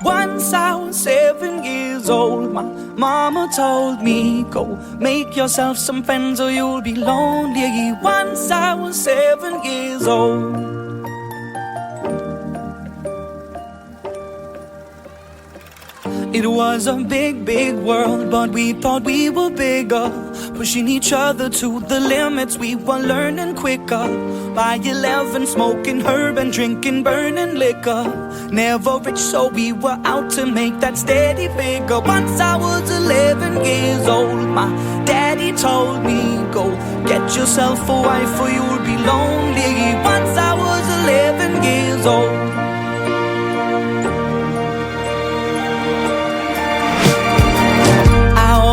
Once I was 7 years old, my mama told me, go make yourself some friends or you'll be lonely. Once I was 7 years old. It was a big, big world, but we thought we were bigger, pushing each other to the limits. We were learning quicker. By 11, smoking herb and drinking burning liquor. Never rich, so we were out to make that steady figure. Once I was 11 years old, my daddy told me, go get yourself a wife or you'll be lonely. Once I was 11 years old.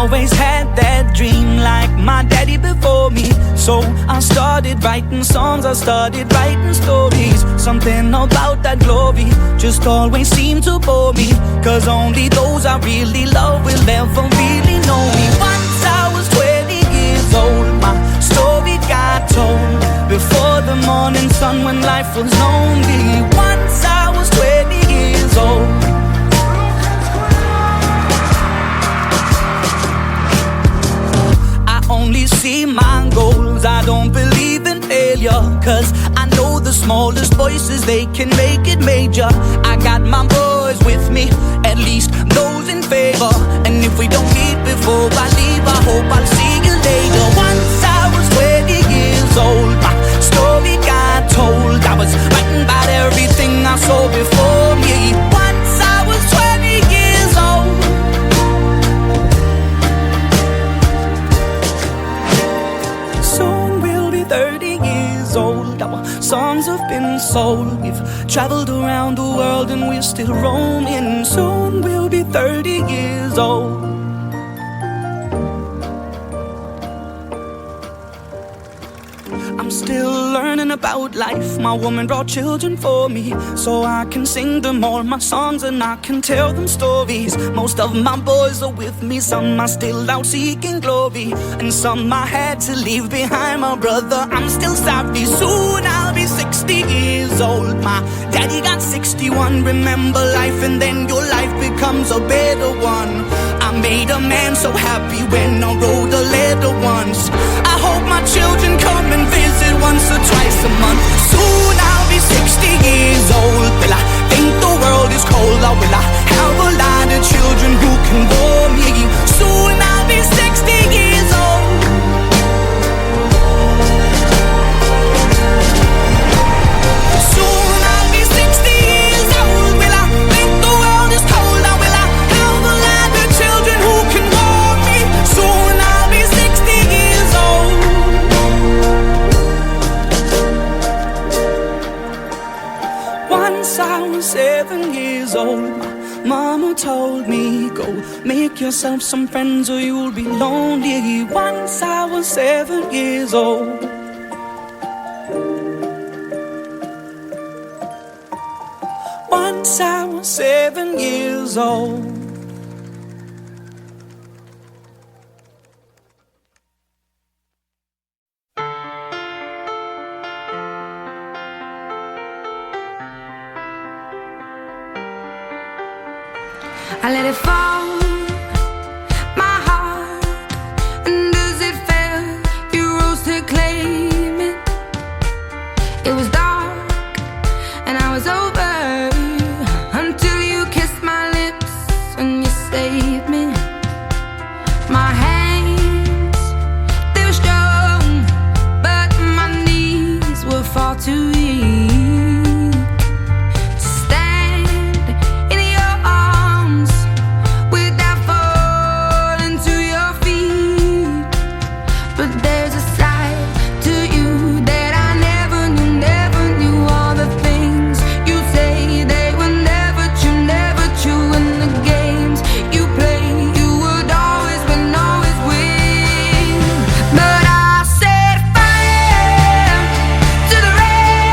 Always had that dream like my daddy before me. So I started writing songs, I started writing stories. Something about that glory just always seemed to bore me, cause only those I really love will ever really know me. Once I was 20 years old, my story got told before the morning sun when life was lonely. Once I was 20 years old. Only see my goals, I don't believe in failure, cause I know the smallest voices, they can make it major. I got my boys with me, at least those in favor. And if we don't meet before I leave, I hope I'll see you later. Once I was 20 years old, my story got told. I was writing about everything I saw before me. Once I was 20 years old. Soon we'll be 30 years old. Our songs have been sold. We've traveled around the world and we're still roaming. Soon we'll be 30 years old. I'm still learning about life. My woman brought children for me, so I can sing them all my songs and I can tell them stories. Most of my boys are with me, some are still out seeking glory, and some I had to leave behind. My brother, I'm still sorry. Soon I'll be 60 years old. My daddy got 61. Remember life and then your life becomes a better one. I made a man so happy when I wrote a letter once. I hope my children come and visit once or twice a month. Soon I'll be 60 years old. Will I think the world is cold, or will I have a lot of children who can bore me? Soon I'll be 60 years old. Soon I'll be 60 years old. Will I think the world is cold, or will I have a lot of children who can bore me? Soon I'll be 60 years old. Once I was 7 years old, my mama told me, go make yourself some friends or you'll be lonely. Once I was 7 years old. Once I was 7 years old. I let it fall, my heart, and as it fell, you rose to claim it. It was dark, and I was over, until you kissed my lips and you saved me. My hands, they were strong, but my knees were far too weak. To the rain.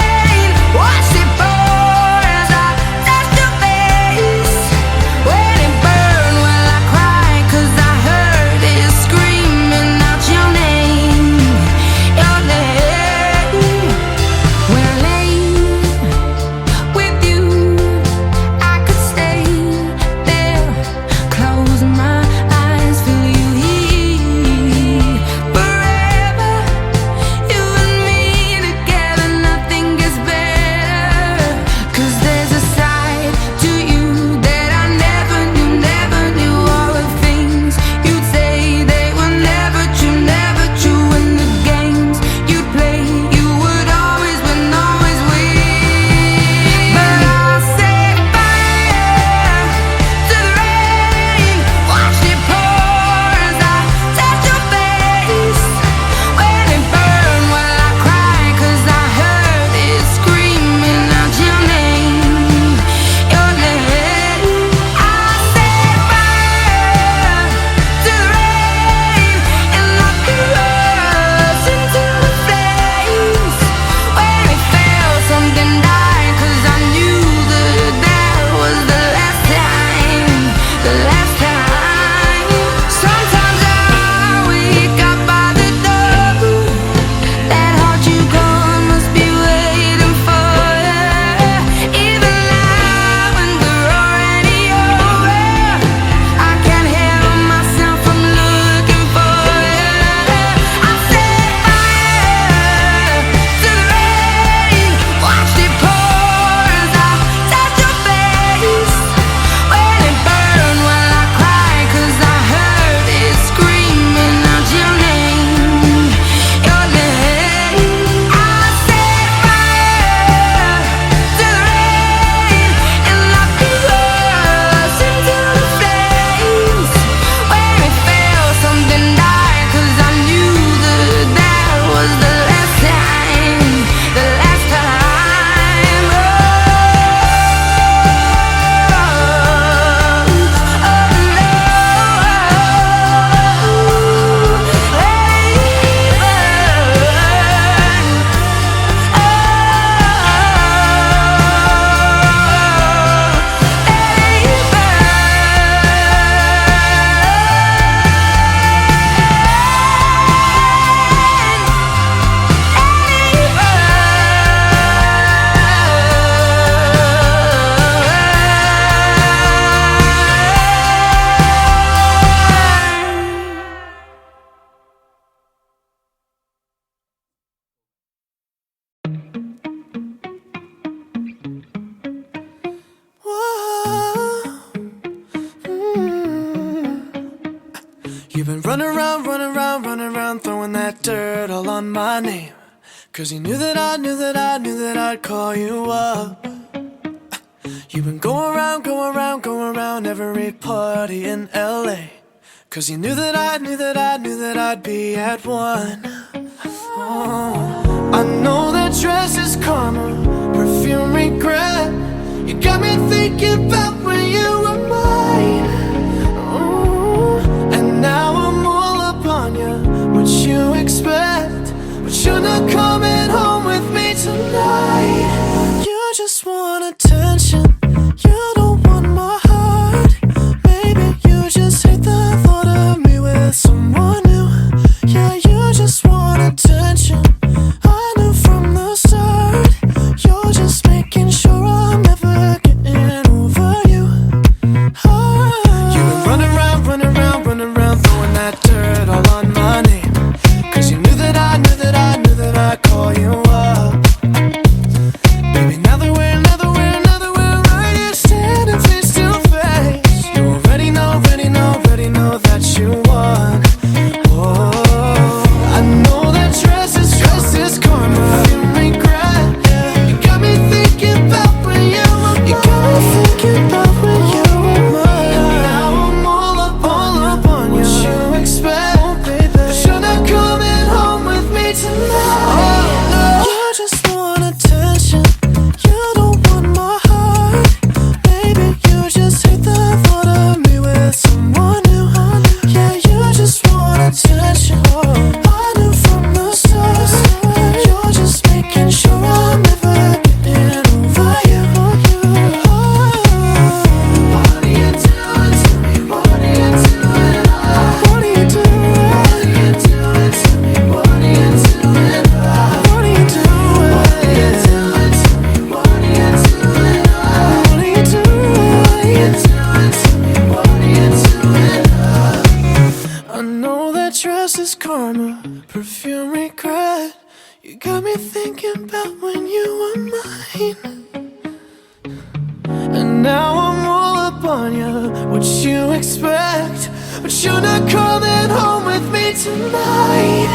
running around, throwing that dirt all on my name. 'Cause you knew that I'd call you up. You've been going around every party in LA. 'Cause you knew that I'd be at one. Oh, I know that dress is karma, perfume regret. You got me thinking about when you were mine. Oh, and now I'm all up on you. What you expect? But you're not coming home with me tonight. You just want attention. You don't want my heart. Maybe you just hate the thought of me with someone new. Yeah, you just want attention. I knew from the start. You're just making sure I'm never getting over you. You've been running around, throwing that dirt all on my name. 'Cause you knew that I'd call you up. Baby, now that we're right here standing face to face, you already know that you won. Oh, I know that dress is karma, you regret. You got me thinking about when you were mine. And now I'm all up on you. What you expect? Oh, baby, but you're not coming home with me tonight. You just want attention. You don't want my heart. Baby, you just hate the thought of me with someone new. Yeah, you just want attention. I knew from the start. You're just making sure I'm never getting over you. What are you doing to me? What are you doing? What are you doing? What are you doing to me? What are you doing? What are you doing? What are you doing to me? What are you doing? What are you doing to me? What are you doing? I know that dress is karma, perfume regret. You got me thinking about when you were mine. And now I'm all up on you. What you expect? But you're not coming home with me tonight.